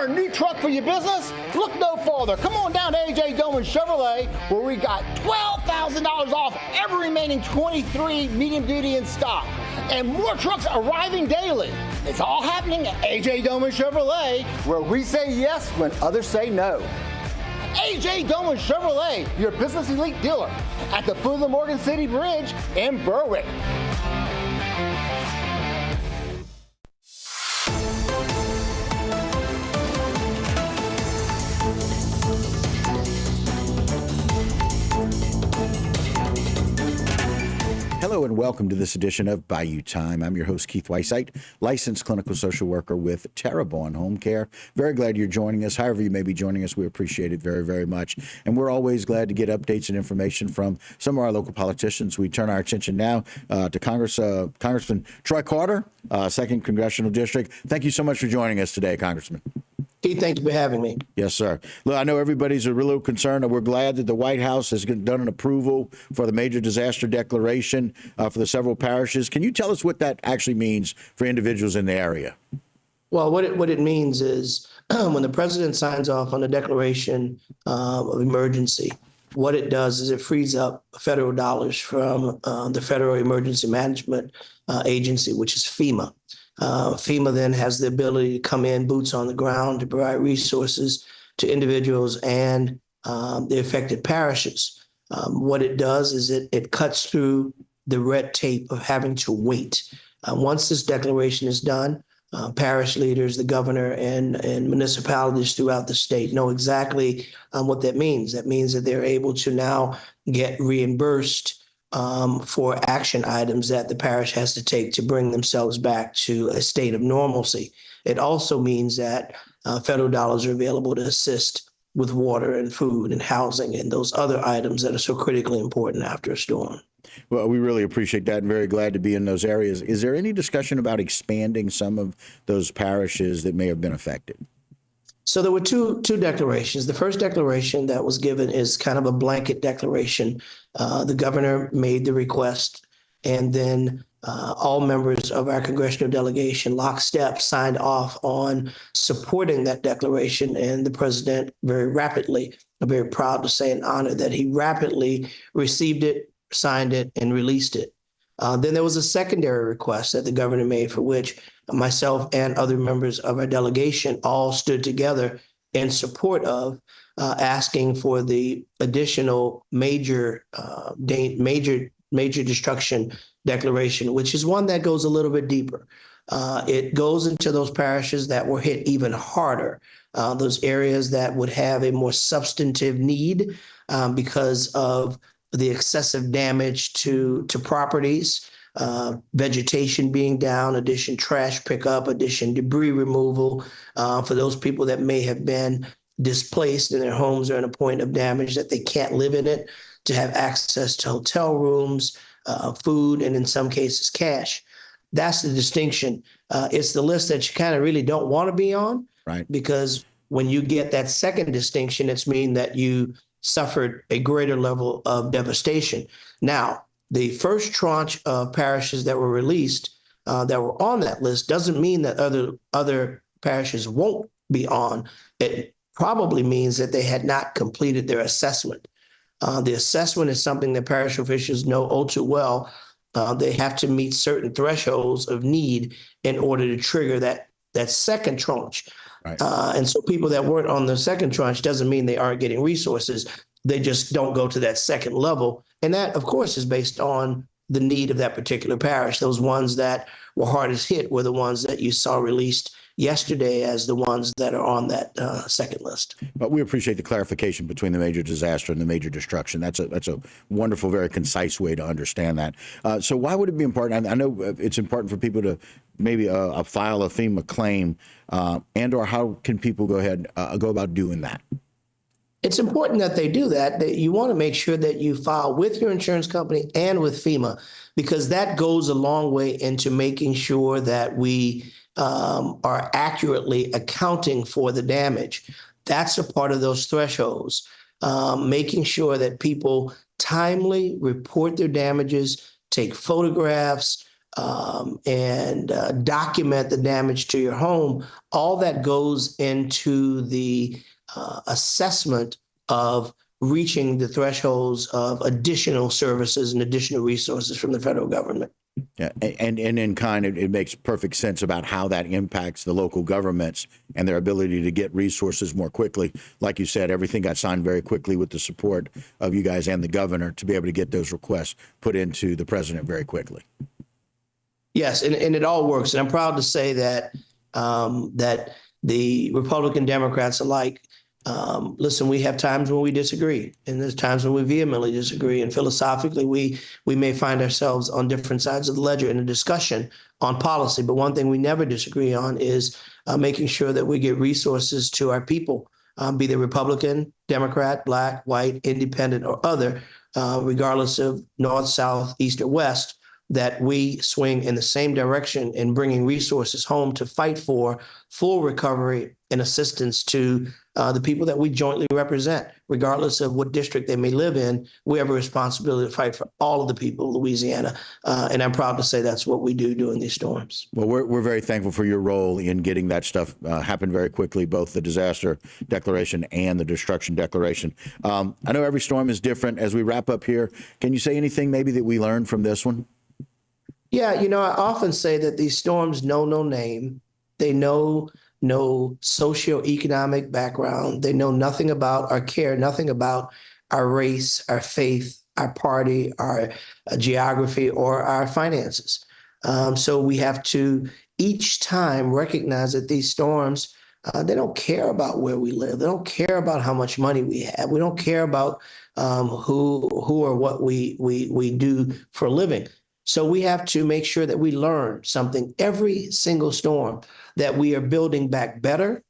for a new truck for your business? Look no farther. Come on down to A.J. Doman Chevrolet, where we got $12,000 off every remaining 23 medium duty in stock. And more trucks arriving daily. It's all happening at A.J. Doman Chevrolet, where we say yes when others say no. A.J. Doman Chevrolet, your business elite dealer at the foot of the Morgan City Bridge in Berwick. Hello and welcome to this edition of Bayou Time. I'm your host, Keith Weissite, licensed clinical social worker with Terrebonne Home Care. Very glad you're joining us. However you may be joining us, we appreciate it very, very much. And we're always glad to get updates and information from some of our local politicians. We turn our attention now to Congressman Troy Carter, 2nd Congressional District. Thank you so much for joining us today, Congressman. Keith, thank you for having me. Yes, sir. Look, I know everybody's a little concerned. We're glad that the White House has done an approval for the major disaster declaration for the several parishes. Can you tell us what that actually means for individuals in the area? Well, what it means is when the president signs off on the declaration of emergency, what it does is it frees up federal dollars from the Federal Emergency Management Agency, which is FEMA. FEMA then has the ability to come in, boots on the ground, to provide resources to individuals and the affected parishes. What it does is it cuts through the red tape of having to wait. Once this declaration is done, parish leaders, the governor, and municipalities throughout the state know exactly what that means. That means that they're able to now get reimbursed for action items that the parish has to take to bring themselves back to a state of normalcy. It also means that federal dollars are available to assist with water and food and housing and those other items that are so critically important after a storm. Well, we really appreciate that and very glad to be in those areas. Is there any discussion about expanding some of those parishes that may have been affected? So there were two declarations. The first declaration that was given is kind of a blanket declaration. The governor made the request, and then all members of our congressional delegation, lockstep, signed off on supporting that declaration. And the president very rapidly, I'm very proud to say and honored that he rapidly received it, signed it, and released it. Then there was a secondary request that the governor made, for which myself and other members of our delegation all stood together in support of, asking for the additional major destruction declaration, which is one that goes a little bit deeper. It goes into those parishes that were hit even harder, those areas that would have a more substantive need because of the excessive damage to properties, vegetation being down, addition trash pickup, addition debris removal, for those people that may have been displaced and their homes are in a point of damage that they can't live in it, to have access to hotel rooms, food, and in some cases cash. That's the distinction. It's the list that you kind of really don't want to be on, right? Because when you get that second distinction, it's mean that you suffered a greater level of devastation. Now, the first tranche of parishes that were released that were on that list doesn't mean that other parishes won't be on. It probably means that they had not completed their assessment. The assessment is something that parish officials know all too well. They have to meet certain thresholds of need in order to trigger that second tranche. Right. And so people that weren't on the second tranche doesn't mean they aren't getting resources. They just don't go to that second level. And that, of course, is based on the need of that particular parish. Those ones that were hardest hit were the ones that you saw released yesterday as the ones that are on that second list. But we appreciate the clarification between the major disaster and the major destruction. That's a wonderful, very concise way to understand that. So why would it be important? I know it's important for people to maybe file a FEMA claim, and or how can people go about doing that? It's important that they do that. That you want to make sure that you file with your insurance company and with FEMA, because that goes a long way into making sure that we are accurately accounting for the damage. That's a part of those thresholds, making sure that people timely report their damages, take photographs, and document the damage to your home, all that goes into the assessment of reaching the thresholds of additional services and additional resources from the federal government. Yeah, and in kind, it makes perfect sense about how that impacts the local governments and their ability to get resources more quickly. Like you said, everything got signed very quickly with the support of you guys and the governor to be able to get those requests put into the president very quickly. Yes, and it all works. And I'm proud to say that that the Republican Democrats alike, listen, we have times when we disagree, and there's times when we vehemently disagree. And philosophically, we may find ourselves on different sides of the ledger in a discussion on policy. But one thing we never disagree on is making sure that we get resources to our people, be they Republican, Democrat, Black, white, independent, or other, regardless of North, South, East, or West, that we swing in the same direction in bringing resources home to fight for full recovery and assistance to the people that we jointly represent, regardless of what district they may live in. We have a responsibility to fight for all of the people of Louisiana, and I'm proud to say that's what we do during these storms. Well, we're very thankful for your role in getting that stuff happen very quickly, both the disaster declaration and the destruction declaration. I know every storm is different. As we wrap up here, can you say anything maybe that we learned from this one? Yeah, I often say that these storms know no name. They know no socioeconomic background. They know nothing about or care nothing about our race, our faith, our party, our geography, or our finances. So we have to each time recognize that these storms, they don't care about where we live. They don't care about how much money we have. We don't care about who or what we do for a living. So we have to make sure that we learn something every single storm, that we are building back better,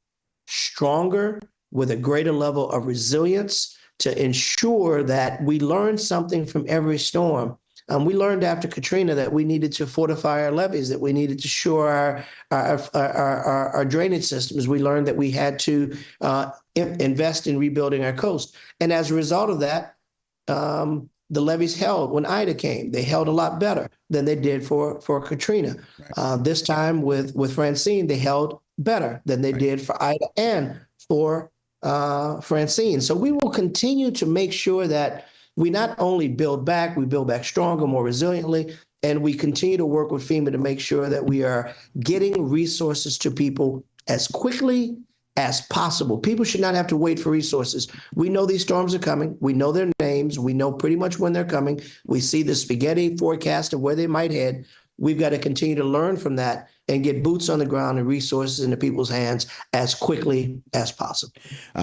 stronger, with a greater level of resilience to ensure that we learn something from every storm. We learned after Katrina that we needed to fortify our levees, that we needed to shore our drainage systems. We learned that we had to invest in rebuilding our coast. And as a result of that, the levees held when Ida came. They held a lot better than they did for Katrina. Right. This time with Francine, they held better than they did for Ida and for Francine. So we will continue to make sure that we not only build back, we build back stronger, more resiliently, and we continue to work with FEMA to make sure that we are getting resources to people as quickly as possible. People should not have to wait for resources. We know these storms are coming. We know their names. We know pretty much when they're coming. We see the spaghetti forecast of where they might head. We've got to continue to learn from that and get boots on the ground and resources into people's hands as quickly as possible.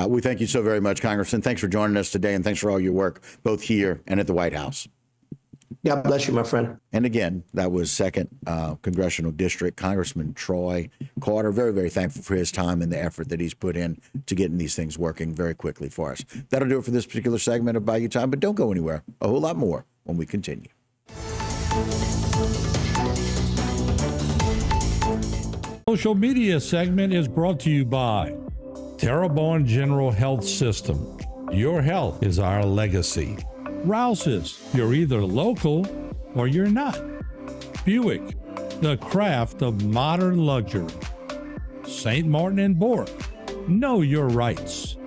We thank you so very much, Congressman. Thanks for joining us today, and thanks for all your work, both here and at the White House. God bless you, my friend. And again, that was 2nd Congressional District Congressman Troy Carter. Very, very thankful for his time and the effort that he's put in to getting these things working very quickly for us. That'll do it for this particular segment of Bayou Time, but don't go anywhere. A whole lot more when we continue. Social media segment is brought to you by Terrebonne General Health System. Your health is our legacy. Rouse's, you're either local or you're not. Buick, the craft of modern luxury. St. Martin and Bork, know your rights.